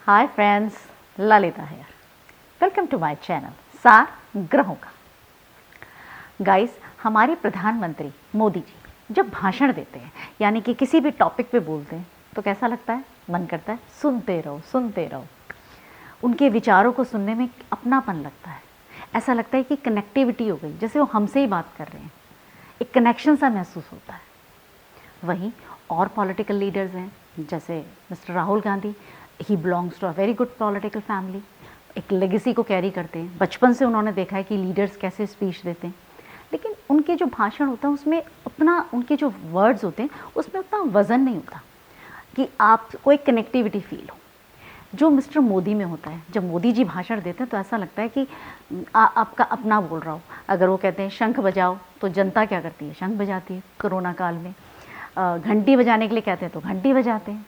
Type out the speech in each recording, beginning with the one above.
Hi friends, Lalita है। Welcome to my channel सार ग्रहों का। गाइस, हमारे प्रधानमंत्री मोदी जी जब भाषण देते हैं यानी कि किसी भी टॉपिक पे बोलते हैं तो कैसा लगता है? मन करता है सुनते रहो सुनते रहो। उनके विचारों को सुनने में अपनापन लगता है। ऐसा लगता है कि कनेक्टिविटी हो गई, जैसे वो हमसे ही बात कर रहे हैं। एक कनेक्शन सा महसूस होता है। वहीं और पॉलिटिकल लीडर्स हैं, जैसे mister Rahul Gandhi. He belongs to a very good political family. एक लेगेसी को कैरी करते हैं। बचपन से उन्होंने देखा है कि लीडर्स कैसे स्पीच देते हैं, लेकिन उनके जो भाषण होता है उसमें उतना, उनके जो वर्ड्स होते हैं उसमें उतना वज़न नहीं होता कि आपको एक कनेक्टिविटी फील हो जो मिस्टर मोदी में होता है। जब मोदी जी भाषण देते हैं तो ऐसा लगता है कि आपका अपना बोल रहा हो। अगर वो कहते हैं शंख बजाओ तो जनता क्या करती है? शंख बजाती है। कोरोना काल में घंटी बजाने के लिए कहते हैं तो घंटी बजाते हैं।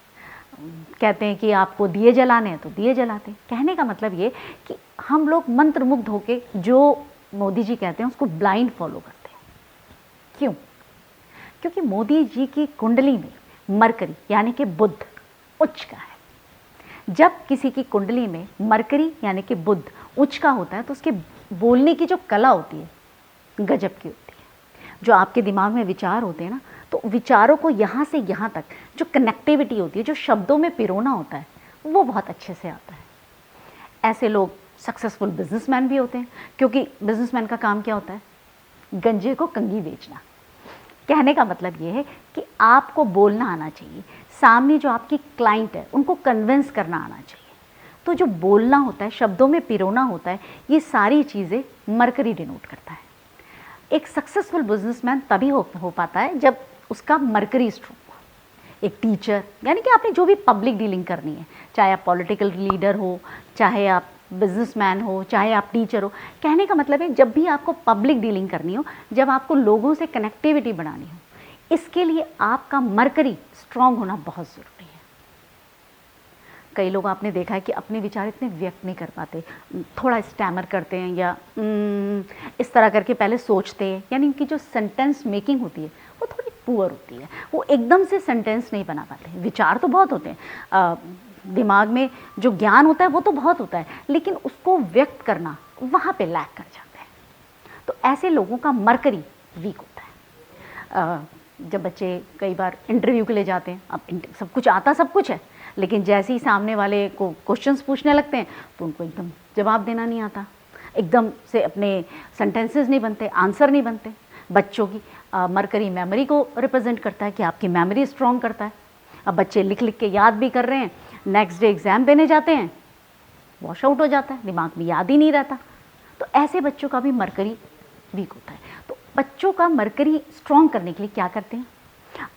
कहते हैं कि आपको दिए जलाने हैं तो दिए जलाते हैं। कहने का मतलब ये कि हम लोग मंत्रमुग्ध होके जो मोदी जी कहते हैं उसको ब्लाइंड फॉलो करते हैं। क्यों? क्योंकि मोदी जी की कुंडली में मरकरी यानी कि बुध उच्च का है। जब किसी की कुंडली में मरकरी यानी कि बुध उच्च का होता है तो उसके बोलने की जो कला होती है गजब की होती है। जो आपके दिमाग में विचार होते हैं ना, तो विचारों को यहाँ से यहाँ तक जो कनेक्टिविटी होती है, जो शब्दों में पिरोना होता है, वो बहुत अच्छे से आता है। ऐसे लोग सक्सेसफुल बिजनेसमैन भी होते हैं, क्योंकि बिजनेसमैन का काम क्या होता है? गंजे को कंघी बेचना। कहने का मतलब ये है कि आपको बोलना आना चाहिए। सामने जो आपकी क्लाइंट है उनको कन्विंस करना आना चाहिए। तो जो बोलना होता है, शब्दों में पिरोना होता है, ये सारी चीज़ें मरकरी डिनोट करता है। एक सक्सेसफुल बिजनेसमैन तभी हो पाता है जब उसका मरकरी स्ट्रोंग हो। एक टीचर यानी कि आपने जो भी पब्लिक डीलिंग करनी है, चाहे आप पॉलिटिकल लीडर हो, चाहे आप बिजनेसमैन हो, चाहे आप टीचर हो। कहने का मतलब है जब भी आपको पब्लिक डीलिंग करनी हो, जब आपको लोगों से कनेक्टिविटी बढ़ानी हो, इसके लिए आपका मरकरी स्ट्रांग होना बहुत ज़रूरी है। कई लोग आपने देखा है कि अपने विचार इतने व्यक्त नहीं कर पाते, थोड़ा स्टैमर करते हैं या इस तरह करके पहले सोचते हैं, यानी उनकी जो सेंटेंस मेकिंग होती है वो थोड़ी पुअर होती है। वो एकदम से सेंटेंस नहीं बना पाते। विचार तो बहुत होते हैं, दिमाग में जो ज्ञान होता है वो तो बहुत होता है, लेकिन उसको व्यक्त करना वहाँ पे लैक कर जाते हैं। तो ऐसे लोगों का मरकरी वीक होता है। जब बच्चे कई बार इंटरव्यू के लिए जाते हैं, अब सब कुछ आता सब कुछ है, लेकिन जैसे ही सामने वाले को क्वेश्चंस पूछने लगते हैं तो उनको एकदम जवाब देना नहीं आता, एकदम से अपने सेंटेंसेस नहीं बनते, आंसर नहीं बनते। बच्चों की मरकरी मेमोरी को रिप्रेजेंट करता है कि आपकी मेमोरी स्ट्रॉन्ग करता है। अब बच्चे लिख लिख के याद भी कर रहे हैं, नेक्स्ट डे एग्ज़ाम देने जाते हैं, वॉश आउट हो जाता है, दिमाग में याद ही नहीं रहता। तो ऐसे बच्चों का भी मरकरी वीक होता है। तो बच्चों का मरकरी स्ट्रॉन्ग करने के लिए क्या करते हैं?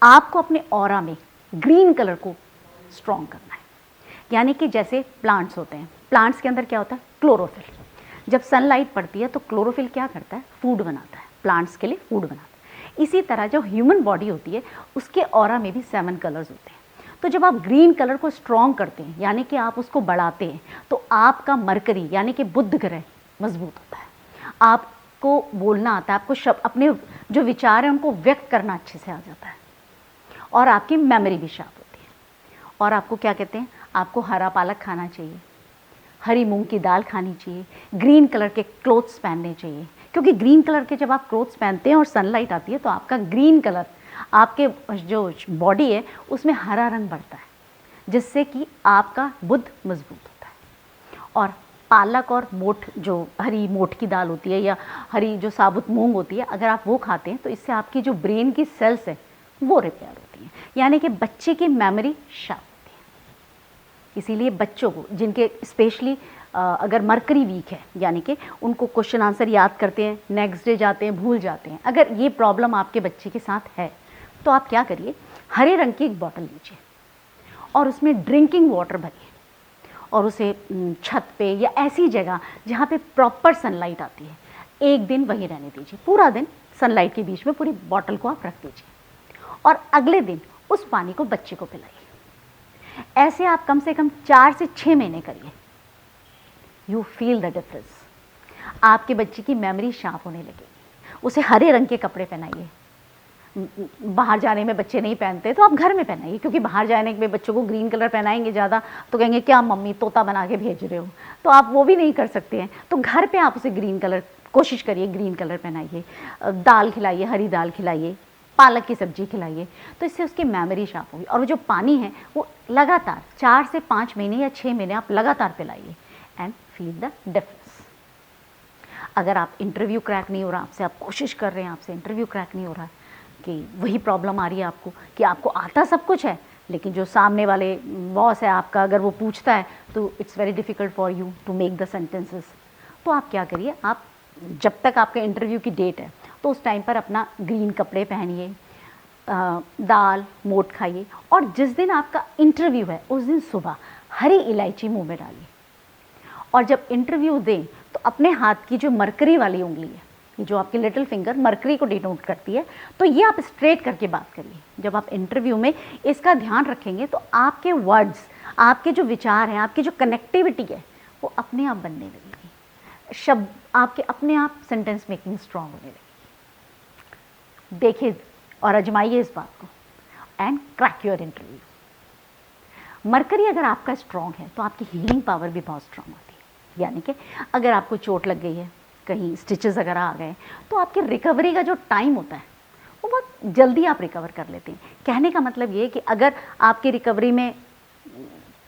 आपको अपने ऑरा में ग्रीन कलर को स्ट्रॉन्ग करना है। यानी कि जैसे प्लांट्स होते हैं, प्लांट्स के अंदर क्या होता है? क्लोरोफिल। जब सनलाइट पड़ती है तो क्लोरोफिल क्या करता है? फूड बनाता है, प्लांट्स के लिए फूड बनाता है। इसी तरह जो ह्यूमन बॉडी होती है उसके ऑरा में भी 7 कलर्स होते हैं। तो जब आप ग्रीन कलर को स्ट्रॉन्ग करते हैं, यानी कि आप उसको बढ़ाते हैं, तो आपका मरकरी यानी कि बुध ग्रह मजबूत होता है। आपको बोलना आता है, आपको अपने जो विचार हैं उनको व्यक्त करना अच्छे से आ जाता है, और आपकी मेमोरी भी शार्प होती है। और आपको क्या कहते हैं? आपको हरा पालक खाना चाहिए, हरी मूंग की दाल खानी चाहिए, ग्रीन कलर के क्लोथ्स पहनने चाहिए, क्योंकि ग्रीन कलर के जब आप क्लोथ्स पहनते हैं और सनलाइट आती है तो आपका ग्रीन कलर, आपके जो बॉडी है उसमें हरा रंग बढ़ता है, जिससे कि आपका बुध मजबूत होता है। और पालक और मोठ, जो हरी मोठ की दाल होती है या हरी जो साबुत मूंग होती है, अगर आप वो खाते हैं तो इससे आपकी जो ब्रेन की सेल्स है वो रिपेयर होती हैं, यानी कि बच्चे की मेमोरी शार्प होती है। इसीलिए बच्चों को जिनके स्पेशली अगर मरकरी वीक है, यानी कि उनको क्वेश्चन आंसर याद करते हैं, नेक्स्ट डे जाते हैं भूल जाते हैं, अगर ये प्रॉब्लम आपके बच्चे के साथ है तो आप क्या करिए? हरे रंग की एक बॉटल लीजिए और उसमें ड्रिंकिंग वाटर भरिए और उसे छत पे या ऐसी जगह जहाँ पे प्रॉपर सनलाइट आती है, एक दिन वहीं रहने दीजिए। पूरा दिन सनलाइट के बीच में पूरी बॉटल को आप रख दीजिए और अगले दिन उस पानी को बच्चे को पिलाइए। ऐसे आप कम से कम 4 से 6 महीने करिए। You feel the difference. आपके बच्चे की मेमोरी शार्प होने लगेगी। उसे हरे रंग के कपड़े पहनाइए, बाहर जाने में बच्चे नहीं पहनते तो आप घर में पहनाइए, क्योंकि बाहर जाने में बच्चों को ग्रीन कलर पहनाएंगे ज़्यादा तो कहेंगे क्या मम्मी तोता बना के भेज रहे हो, तो आप वो भी नहीं कर सकते हैं। तो घर पे आप उसे ग्रीन कलर कोशिश करिए, ग्रीन कलर पहनाइए, दाल खिलाइए, हरी दाल खिलाइए, पालक की सब्जी खिलाइए, तो इससे उसकी मेमोरी शार्प होगी। और वो जो पानी है वो लगातार 4 से 5 महीने या 6 महीने आप लगातार पिलाइए एंड फील द डिफरेंस। अगर आप इंटरव्यू क्रैक नहीं हो रहा आपसे, आप कोशिश कर रहे हैं आपसे इंटरव्यू क्रैक नहीं हो रहा है, कि वही प्रॉब्लम आ रही है आपको कि आपको आता सब कुछ है लेकिन जो सामने वाले बॉस है आपका अगर वो पूछता है तो it's very difficult for you to make the sentences, तो आप क्या करिए, आप जब तक आपका इंटरव्यू की डेट है तो उस टाइम पर अपना ग्रीन कपड़े पहनिए, दाल मोट खाइए, और जिस दिन आपका इंटरव्यू है उस दिन सुबह हरी इलायची मुंह में डालिए। और जब इंटरव्यू दें तो अपने हाथ की जो मरकरी वाली उंगली है, जो आपकी लिटिल फिंगर मरकरी को डिनोट करती है, तो ये आप स्ट्रेट करके बात करिए। जब आप इंटरव्यू में इसका ध्यान रखेंगे तो आपके वर्ड्स, आपके जो विचार हैं, आपकी जो कनेक्टिविटी है वो अपने आप बनने लगेगी, शब्द आपके अपने आप सेंटेंस मेकिंग स्ट्रांग होने लगेगी। देखिए और आजमाइए इस बात को and crack your interview. Mercury अगर आपका स्ट्रांग है तो आपकी हीलिंग पावर भी बहुत स्ट्रांग होती है, यानी कि अगर आपको चोट लग गई है, कहीं स्टिचेस अगर आ गए, तो आपकी रिकवरी का जो टाइम होता है वो बहुत जल्दी आप रिकवर कर लेते हैं। कहने का मतलब ये है कि अगर आपकी रिकवरी में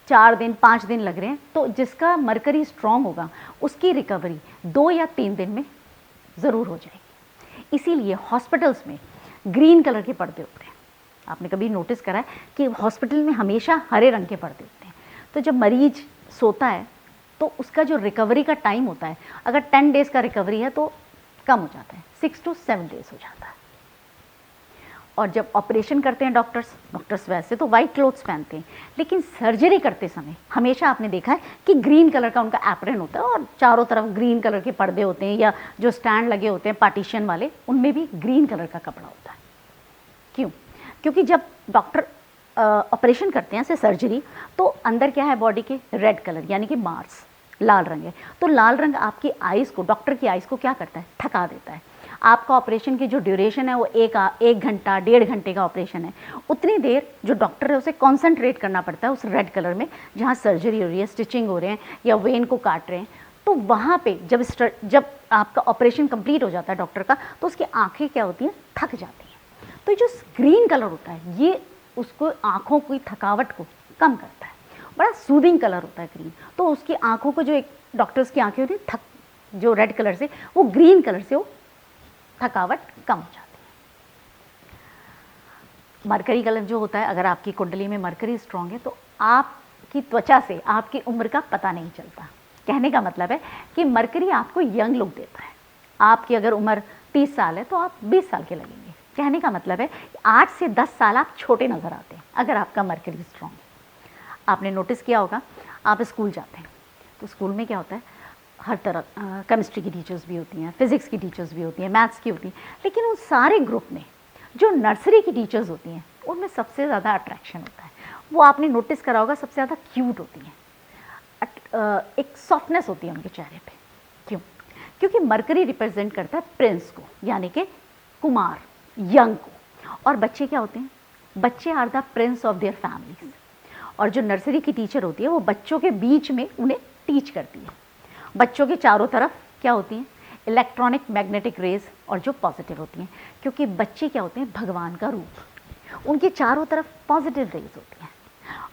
4 दिन 5 दिन लग रहे हैं तो जिसका मरकरी स्ट्रांग होगा उसकी रिकवरी 2 या 3 दिन में ज़रूर हो जाएगी। इसीलिए हॉस्पिटल्स में ग्रीन कलर के पर्दे होते हैं। आपने कभी नोटिस करा है कि हॉस्पिटल में हमेशा हरे रंग के पर्दे होते हैं, तो जब मरीज सोता है तो उसका जो रिकवरी का टाइम होता है, अगर 10 डेज़ का रिकवरी है तो कम हो जाता है, 6 to 7 डेज़ हो जाता है। और जब ऑपरेशन करते हैं डॉक्टर्स वैसे तो वाइट क्लोथ्स पहनते हैं, लेकिन सर्जरी करते समय हमेशा आपने देखा है कि ग्रीन कलर का उनका एप्रन होता है और चारों तरफ ग्रीन कलर के पर्दे होते हैं, या जो स्टैंड लगे होते हैं पार्टीशन वाले उनमें भी ग्रीन कलर का कपड़ा होता है। क्यों? क्योंकि जब डॉक्टर ऑपरेशन करते हैं, ऐसे सर्जरी, तो अंदर क्या है बॉडी के, रेड कलर यानी कि मार्स, लाल रंग है। तो लाल रंग आपकी आइज़ को, डॉक्टर की आइज़ को क्या करता है, थका देता है। आपका ऑपरेशन की जो ड्यूरेशन है वो 1 घंटा 1.5 घंटे का ऑपरेशन है, उतनी देर जो डॉक्टर है उसे कॉन्सेंट्रेट करना पड़ता है उस रेड कलर में जहाँ सर्जरी हो रही है, स्टिचिंग हो रहे हैं या वेन को काट रहे हैं। तो वहाँ पे जब आपका ऑपरेशन कंप्लीट हो जाता है डॉक्टर का, तो उसकी आँखें क्या होती हैं, थक जाती हैं। तो जो ग्रीन कलर होता है ये उसको आँखों की थकावट को कम करता है, बड़ा सूदिंग कलर होता है ग्रीन। तो उसकी आँखों को, जो एक डॉक्टर्स की आँखें होती हैं जो रेड कलर से, वो ग्रीन कलर से वो थकावट कम हो जाती है। मरकरी कलर जो होता है, अगर आपकी कुंडली में मरकरी स्ट्रांग है तो आपकी त्वचा से आपकी उम्र का पता नहीं चलता। कहने का मतलब है कि मरकरी आपको यंग लुक देता है। आपकी अगर उम्र 30 साल है तो आप 20 साल के लगेंगे। कहने का मतलब है 8 से 10 साल आप छोटे नज़र आते हैं अगर आपका मरकरी स्ट्रांग है। आपने नोटिस किया होगा, आप स्कूल जाते हैं तो स्कूल में क्या होता है, हर तरह केमिस्ट्री की टीचर्स भी होती हैं, फिज़िक्स की टीचर्स भी होती हैं, मैथ्स की होती हैं, लेकिन उन सारे ग्रुप में जो नर्सरी की टीचर्स होती हैं उनमें सबसे ज़्यादा अट्रैक्शन होता है। वो आपने नोटिस करा होगा, सबसे ज़्यादा क्यूट होती हैं, एक सॉफ्टनेस होती है उनके चेहरे पे। क्यों? क्योंकि मरकरी रिप्रेजेंट करता है प्रिंस को, यानी कि कुमार, यंग को। और बच्चे क्या होते हैं, बच्चे are the prince of their families. और जो नर्सरी की टीचर होती है वो बच्चों के बीच में उन्हें टीच करती है। बच्चों के चारों तरफ क्या होती हैं, इलेक्ट्रॉनिक मैग्नेटिक रेज, और जो पॉजिटिव होती हैं, क्योंकि बच्चे क्या होते हैं, भगवान का रूप, उनके चारों तरफ पॉजिटिव रेज होती हैं।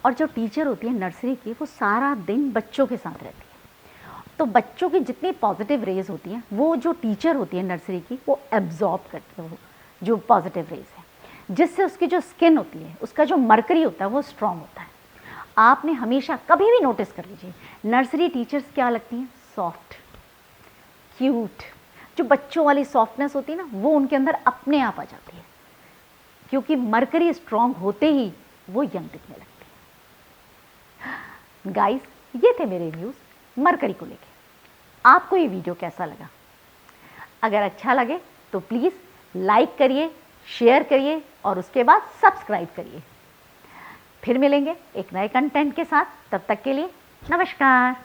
और जो टीचर होती है नर्सरी की, वो सारा दिन बच्चों के साथ रहती है, तो बच्चों की जितनी पॉजिटिव रेज होती हैं वो जो टीचर होती है नर्सरी की वो एब्जॉर्ब करती है, वो जो पॉजिटिव रेज है, जिससे उसकी जो स्किन होती है, उसका जो मरकरी होता है वो स्ट्रॉन्ग होता है। आपने हमेशा कभी भी नोटिस कर लीजिए, नर्सरी टीचर्स क्या लगती हैं, सॉफ्ट, क्यूट। जो बच्चों वाली सॉफ्टनेस होती है ना, वो उनके अंदर अपने आप आ जाती है, क्योंकि मरकरी स्ट्रॉन्ग होते ही वो यंग दिखने लगती है। गाइस, ये थे मेरे व्यूज़ मरकरी को लेके। आपको ये वीडियो कैसा लगा? अगर अच्छा लगे तो प्लीज़ लाइक करिए, शेयर करिए और उसके बाद सब्सक्राइब करिए। फिर मिलेंगे एक नए कंटेंट के साथ, तब तक के लिए नमस्कार।